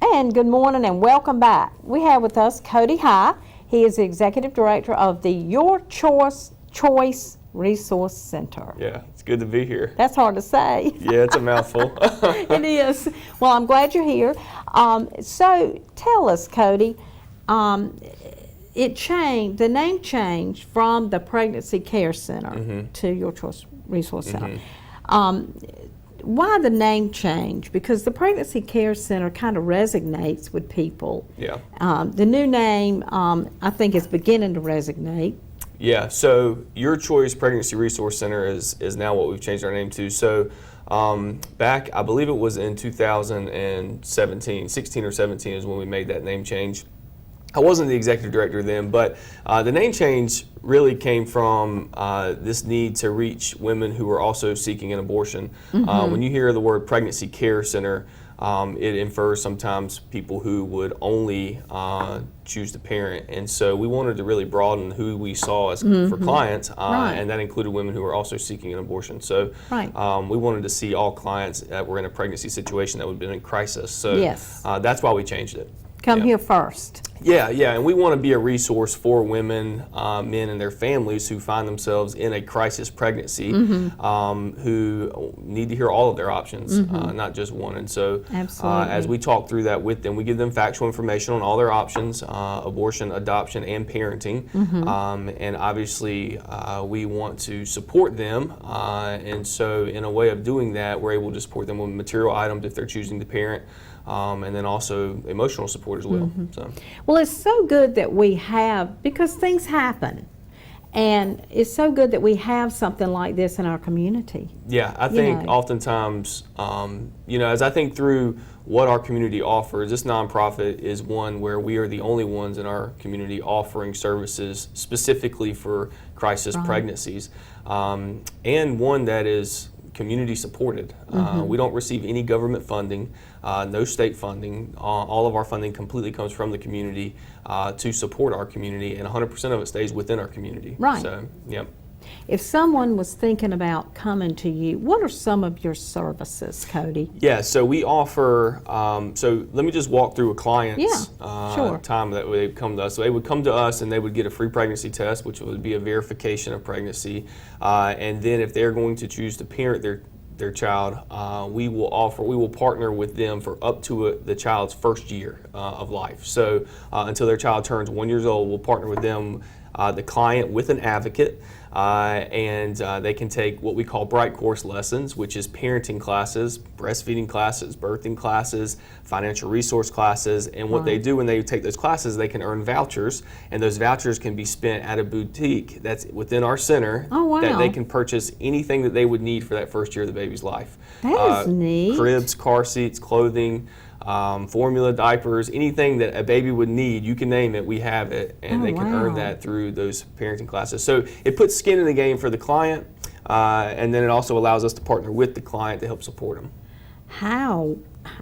And good morning and welcome back. We have with us Cody High. He is the Executive Director of the Your Choice Resource Center. Yeah, it's good to be here. That's hard to say. Yeah, it's a mouthful. It is. Well, I'm glad you're here. So tell us, Cody, the name changed from the Pregnancy Care Center to Your Choice Resource Center. Why the name change? Because the Pregnancy Care Center kind of resonates with people. Yeah. The new name, I think, is beginning to resonate. Yeah, so Your Choice Pregnancy Resource Center is now what we've changed our name to. So back, I believe it was in 2017, 16 or 17 is when we made that name change. I wasn't the executive director then, but the name change really came from this need to reach women who are also seeking an abortion. When you hear the word Pregnancy Care Center, it infers sometimes people who would only choose to parent, and so we wanted to really broaden who we saw as for clients, and that included women who were also seeking an abortion. So we wanted to see all clients that were in a pregnancy situation that would have been in crisis. So that's why we changed it. Come here first. Yeah, and we want to be a resource for women, men, and their families who find themselves in a crisis pregnancy, who need to hear all of their options, not just one. And so as we talk through that with them, we give them factual information on all their options, abortion, adoption, and parenting. And obviously, we want to support them. And so in a way of doing that, we're able to support them with material items if they're choosing to parent. And then also emotional support as well. Well, it's so good that we have, because things happen, and it's so good that we have something like this in our community. Yeah, I think oftentimes, as I think through what our community offers, this nonprofit is one where we are the only ones in our community offering services specifically for crisis pregnancies, and one that is community supported. We don't receive any government funding, no state funding. All of our funding completely comes from the community to support our community, and 100% of it stays within our community. Right. So, yep. If someone was thinking about coming to you, what are some of your services, Cody? Yeah, so we offer, so let me just walk through a client's time that they come to us. So they would come to us and they would get a free pregnancy test, which would be a verification of pregnancy. And then if they're going to choose to parent their child, we will partner with them for up to the child's first year of life. So until their child turns 1 year old, we'll partner with them, the client, with an advocate. And they can take what we call Bright Course lessons, which is parenting classes, breastfeeding classes, birthing classes, financial resource classes. And what they do when they take those classes, they can earn vouchers, and those vouchers can be spent at a boutique that's within our center that they can purchase anything that they would need for that first year of the baby's life. That is neat. Cribs, car seats, clothing, formula, diapers, anything that a baby would need, you can name it, we have it, and they can earn that through those parenting classes. So it puts skin in the game for the client, and then it also allows us to partner with the client to help support them.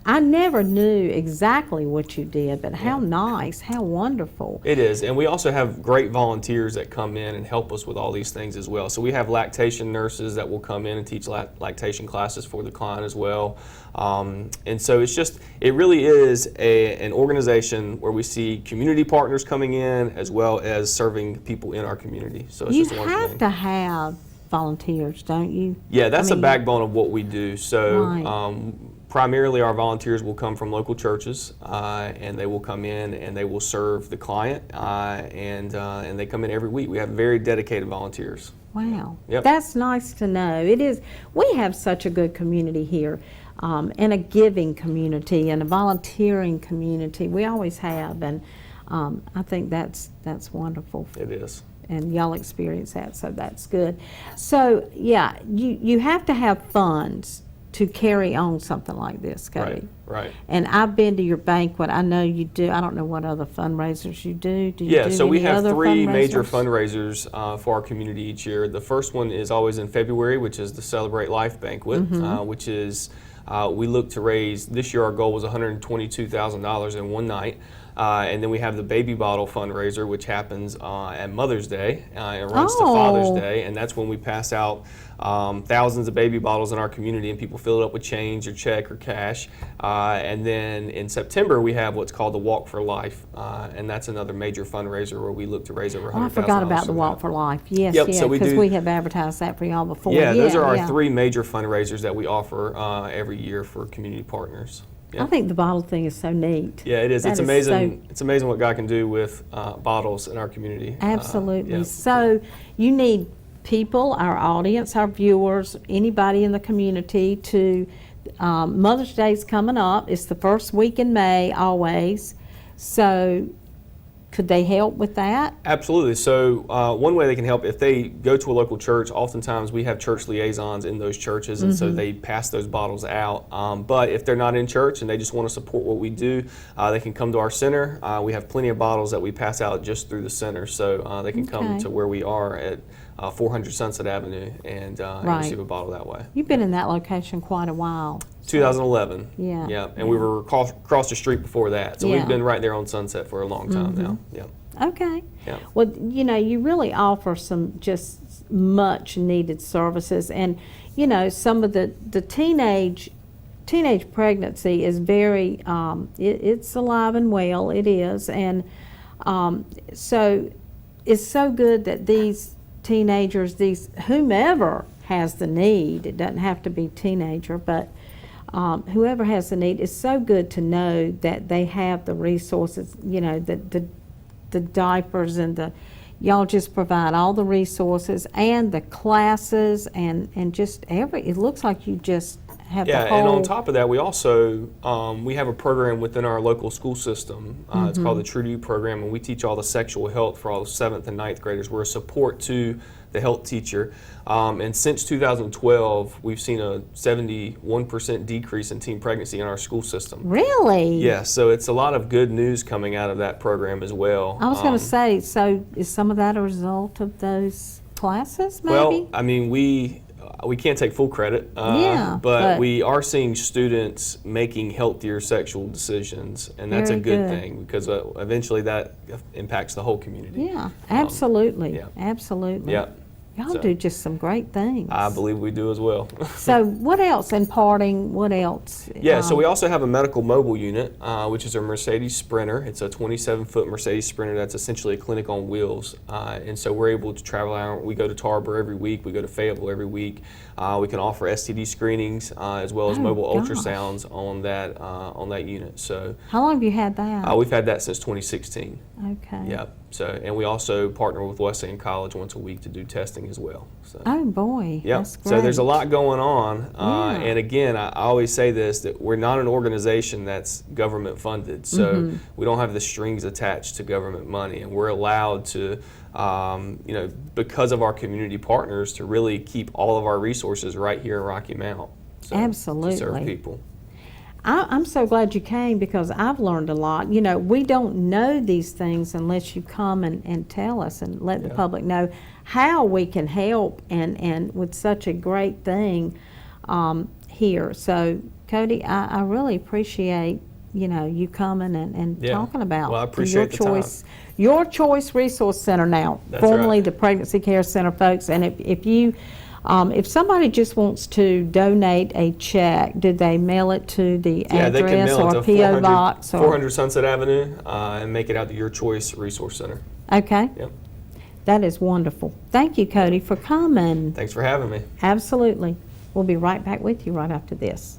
I never knew exactly what you did, but how nice, how wonderful. It is, and we also have great volunteers that come in and help us with all these things as well. So we have lactation nurses that will come in and teach lactation classes for the client as well. And so it really is an organization where we see community partners coming in as well as serving people in our community. So it's just a wonderful thing. You have to have volunteers, don't you? Yeah, that's the backbone of what we do. So primarily our volunteers will come from local churches, and they will come in and they will serve the client, and they come in every week. We have very dedicated volunteers. Wow, that's nice to know. It is. We have such a good community here, and a giving community and a volunteering community. We always have, and I think that's wonderful. It is. And y'all experience that, so that's good. So yeah, you have to have funds to carry on something like this, Cody. Right. And I've been to your banquet. I know you do. I don't know what other fundraisers you do. Do you do so we have three major fundraisers? fundraisers for our community each year. The first one is always in February, which is the Celebrate Life banquet, which is we look to raise. This year our goal was $122,000 in one night. And then we have the baby bottle fundraiser, which happens at Mother's Day and runs to Father's Day. And that's when we pass out thousands of baby bottles in our community, and people fill it up with change or check or cash. And then in September, we have what's called the Walk for Life. And that's another major fundraiser where we look to raise over $100,000. I forgot about the Walk for Life. Yes, yep, yeah, so because we have advertised that for y'all before. Yeah, those are our three major fundraisers that we offer every year for community partners. I think the bottle thing is so neat. Yeah, it is. It's amazing. It's amazing what God can do with bottles in our community. Absolutely. So you need people, our audience, our viewers, anybody in the community to, Mother's Day's coming up. It's the first week in May always. So could they help with that? Absolutely. So one way they can help, if they go to a local church, oftentimes we have church liaisons in those churches, and so they pass those bottles out. But if they're not in church and they just want to support what we do, they can come to our center. We have plenty of bottles that we pass out just through the center, so they can come to where we are at 400 Sunset Avenue and receive a bottle that way. You've been in that location quite a while. 2011. Yeah. And we were across the street before that. So we've been right there on Sunset for a long time now. Yeah. Okay. Yeah. Well, you know, you really offer some just much needed services, and you know, some of the teenage pregnancy is very it's alive and well. It is, and so it's so good that these teenagers, these whomever has the need, it doesn't have to be teenager, but whoever has the need, it's so good to know that they have the resources, you know, the diapers and y'all just provide all the resources and the classes and just it looks like you just have the whole. And on top of that, we also we have a program within our local school system. It's called the Trudy Program, and we teach all the sexual health for all the 7th and 9th graders. We're a support to the health teacher. And since 2012, we've seen a 71% decrease in teen pregnancy in our school system. Really? Yeah, so it's a lot of good news coming out of that program as well. I was going to say, so is some of that a result of those classes, maybe? Well, I mean, we can't take full credit, but we are seeing students making healthier sexual decisions, and that's a good thing, because eventually that impacts the whole community. Yeah, absolutely. Absolutely. Yeah. Y'all do just some great things. I believe we do as well. So what else, in parting, what else? Yeah, so we also have a medical mobile unit, which is a Mercedes Sprinter. It's a 27-foot Mercedes Sprinter that's essentially a clinic on wheels. And so we're able to travel out. We go to Tarboro every week. We go to Fayetteville every week. We can offer STD screenings as well as mobile ultrasounds on that unit. So how long have you had that? We've had that since 2016. Okay. Yep. So, and we also partner with Wesleyan College once a week to do testing as well. So. Oh boy, yep. That's great. So there's a lot going on, and again, I always say this, that we're not an organization that's government funded, so we don't have the strings attached to government money, and we're allowed to, you know, because of our community partners, to really keep all of our resources right here in Rocky Mount. So, absolutely. To serve people. I'm so glad you came, because I've learned a lot. You know, we don't know these things unless you come and tell us and let the public know how we can help and with such a great thing here. So, Cody, I really appreciate, you know, you coming and talking about I appreciate Your Choice Resource Center now, formerly the Pregnancy Care Center, folks. And if somebody just wants to donate a check, did they mail it to the address they can mail or it to P.O. box? 400 Sunset Avenue and make it out to Your Choice Resource Center. Okay. Yep. That is wonderful. Thank you, Cody, for coming. Thanks for having me. Absolutely. We'll be right back with you right after this.